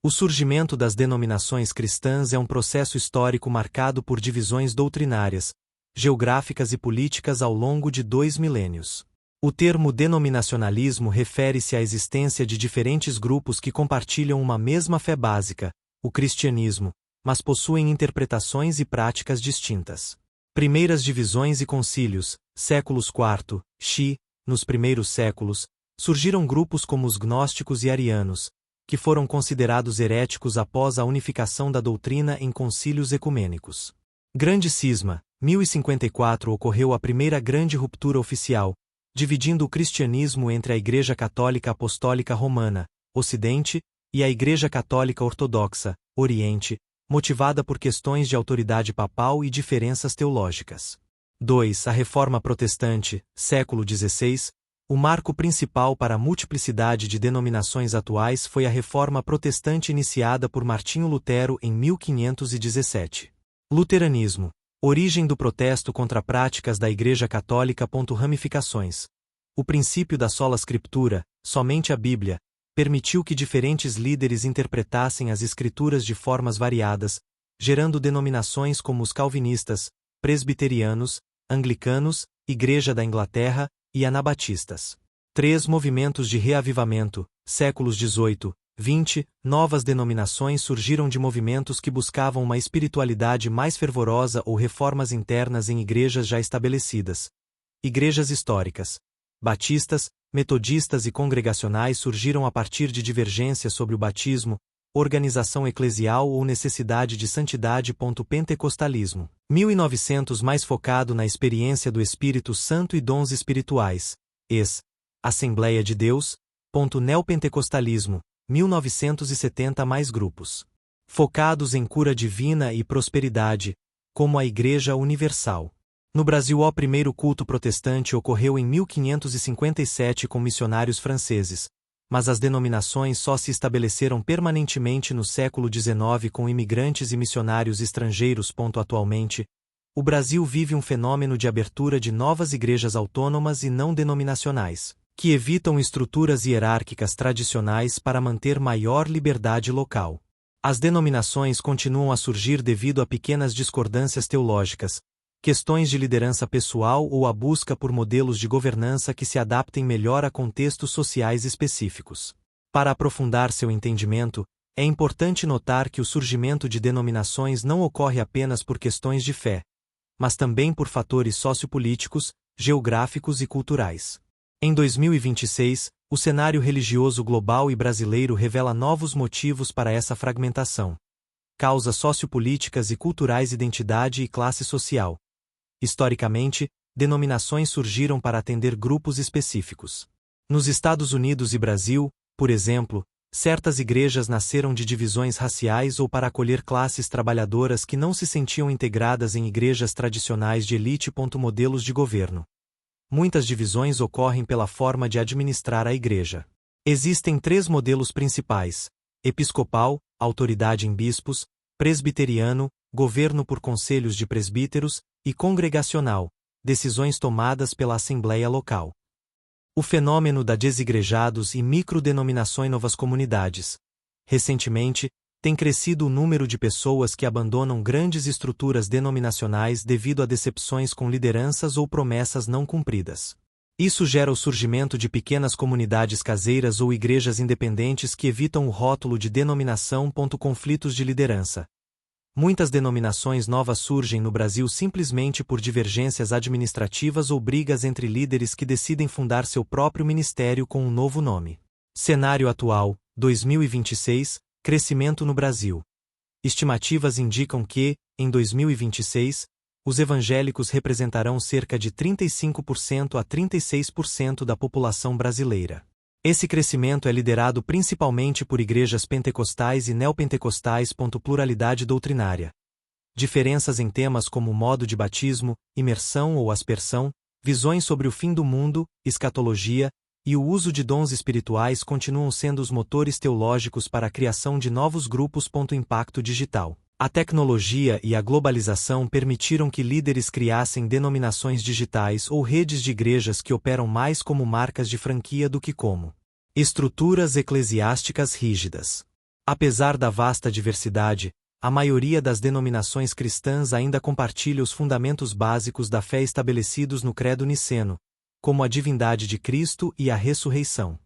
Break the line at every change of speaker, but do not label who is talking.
O surgimento das denominações cristãs é um processo histórico marcado por divisões doutrinárias, geográficas e políticas ao longo de 2 milênios. O termo denominacionalismo refere-se à existência de diferentes grupos que compartilham uma mesma fé básica, o cristianismo, mas possuem interpretações e práticas distintas. Primeiras divisões e concílios, séculos IV, Xi, nos primeiros séculos, surgiram grupos como os gnósticos e arianos, que foram considerados heréticos após a unificação da doutrina em concílios ecumênicos. Grande Cisma, 1054 ocorreu a primeira grande ruptura oficial, dividindo o cristianismo entre a Igreja Católica Apostólica Romana, Ocidente, e a Igreja Católica Ortodoxa, Oriente, motivada por questões de autoridade papal e diferenças teológicas. 2. A Reforma Protestante, século XVI. O marco principal para a multiplicidade de denominações atuais foi a Reforma Protestante iniciada por Martinho Lutero em 1517. Luteranismo. Origem do protesto contra práticas da Igreja Católica. Ramificações. O princípio da sola scriptura, somente a Bíblia, permitiu que diferentes líderes interpretassem as Escrituras de formas variadas, gerando denominações como os calvinistas, presbiterianos, anglicanos, Igreja da Inglaterra e anabatistas. 3. Movimentos de reavivamento, séculos XVIII, XX. Novas denominações surgiram de movimentos que buscavam uma espiritualidade mais fervorosa ou reformas internas em igrejas já estabelecidas. Igrejas históricas, batistas, metodistas e congregacionais surgiram a partir de divergências sobre o batismo, organização eclesial ou necessidade de santidade. Pentecostalismo. 1900 mais focado na experiência do Espírito Santo e dons espirituais. Assembleia de Deus. Neopentecostalismo. 1970 mais grupos focados em cura divina e prosperidade, como a Igreja Universal. No Brasil, o primeiro culto protestante ocorreu em 1557 com missionários franceses, mas as denominações só se estabeleceram permanentemente no século XIX com imigrantes e missionários estrangeiros. Atualmente, o Brasil vive um fenômeno de abertura de novas igrejas autônomas e não denominacionais, que evitam estruturas hierárquicas tradicionais para manter maior liberdade local. As denominações continuam a surgir devido a pequenas discordâncias teológicas, questões de liderança pessoal ou a busca por modelos de governança que se adaptem melhor a contextos sociais específicos. Para aprofundar seu entendimento, é importante notar que o surgimento de denominações não ocorre apenas por questões de fé, mas também por fatores sociopolíticos, geográficos e culturais. Em 2026, o cenário religioso global e brasileiro revela novos motivos para essa fragmentação. Causas sociopolíticas e culturais, identidade e classe social. Historicamente, denominações surgiram para atender grupos específicos. Nos Estados Unidos e Brasil, por exemplo, certas igrejas nasceram de divisões raciais ou para acolher classes trabalhadoras que não se sentiam integradas em igrejas tradicionais de elite. Modelos de governo. Muitas divisões ocorrem pela forma de administrar a igreja. Existem 3 modelos principais: episcopal, autoridade em bispos; presbiteriano, governo por conselhos de presbíteros; e congregacional, decisões tomadas pela assembleia local. O fenômeno da desigrejados e microdenominações. Novas comunidades. Recentemente, tem crescido o número de pessoas que abandonam grandes estruturas denominacionais devido a decepções com lideranças ou promessas não cumpridas. Isso gera o surgimento de pequenas comunidades caseiras ou igrejas independentes que evitam o rótulo de denominação. Conflitos de liderança. Muitas denominações novas surgem no Brasil simplesmente por divergências administrativas ou brigas entre líderes que decidem fundar seu próprio ministério com um novo nome. Cenário atual, 2026, crescimento no Brasil. Estimativas indicam que, em 2026, os evangélicos representarão cerca de 35% a 36% da população brasileira. Esse crescimento é liderado principalmente por igrejas pentecostais e neopentecostais. Pluralidade doutrinária. Diferenças em temas como modo de batismo, imersão ou aspersão, visões sobre o fim do mundo, escatologia, e o uso de dons espirituais continuam sendo os motores teológicos para a criação de novos grupos. Impacto digital. A tecnologia e a globalização permitiram que líderes criassem denominações digitais ou redes de igrejas que operam mais como marcas de franquia do que como estruturas eclesiásticas rígidas. Apesar da vasta diversidade, a maioria das denominações cristãs ainda compartilha os fundamentos básicos da fé estabelecidos no Credo Niceno, como a divindade de Cristo e a ressurreição.